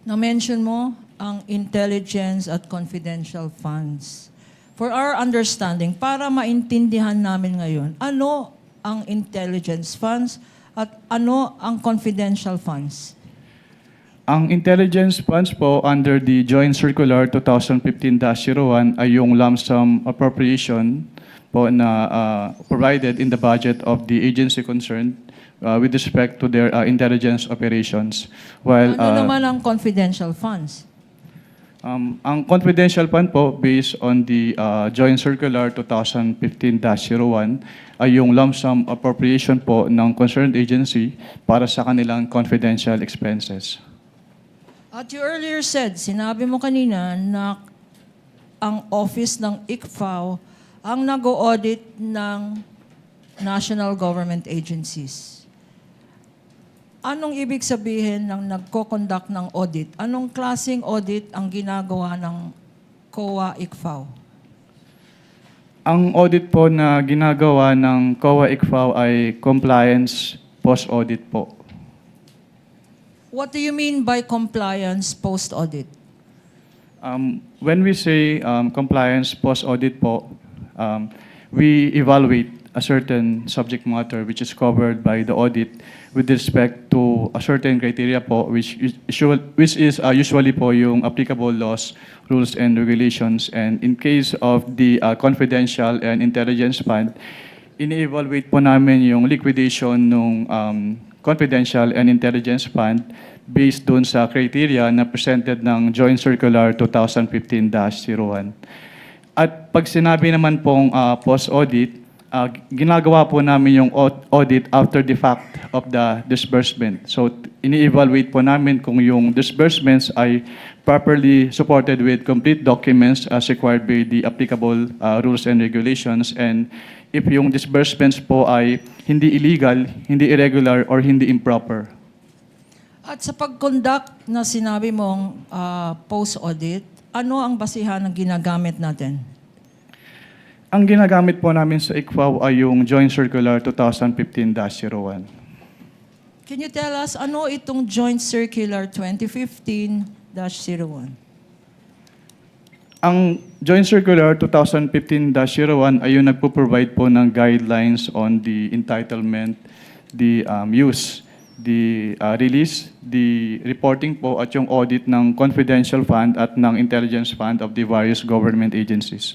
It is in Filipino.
Na-mention mo ang intelligence at confidential funds. For our understanding, para maintindihan namin ngayon, ano ang intelligence funds at ano ang confidential funds? Ang intelligence funds po under the Joint Circular 2015-01 ay yung lump sum appropriation po na provided in the budget of the agency concerned with respect to their intelligence operations. While Ano naman ang confidential funds? ang confidential fund po based on the Joint Circular 2015-01 ay yung lump sum appropriation po ng concerned agency para sa kanilang confidential expenses. At you earlier said, sinabi mo kanina na ang office ng ICFAO ang nag-audit ng national government agencies. Anong ibig sabihin ng nagko-conduct ng audit? Anong klaseng audit ang ginagawa ng COA ICFAO? Ang audit po na ginagawa ng COA ICFAO ay compliance post-audit po. What do you mean by compliance post-audit? When we say compliance post-audit po, we evaluate a certain subject matter which is covered by the audit with respect to a certain criteria po which is usually po yung applicable laws, rules, and regulations. And in case of the confidential and intelligence fund, ini-evaluate po namin yung liquidation ng confidential and intelligence fund based dun sa criteria na presented ng Joint Circular 2015-01. At pag sinabi naman pong post-audit, ginagawa po namin yung audit after the fact of the disbursement. So, ini-evaluate po namin kung yung disbursements ay properly supported with complete documents as required by the applicable rules and regulations, and if yung disbursements po ay hindi illegal, hindi irregular, or hindi improper. At sa pag-conduct na sinabi mong post-audit, ano ang basihan ng ginagamit natin? Ang ginagamit po namin sa ICFAO ay yung Joint Circular 2015-01. Can you tell us, ano itong Joint Circular 2015-01? Ang Joint Circular 2015-01 ay yung nagpo-provide po ng guidelines on the entitlement, the use, the release, the reporting po at yung audit ng confidential fund at ng intelligence fund of the various government agencies.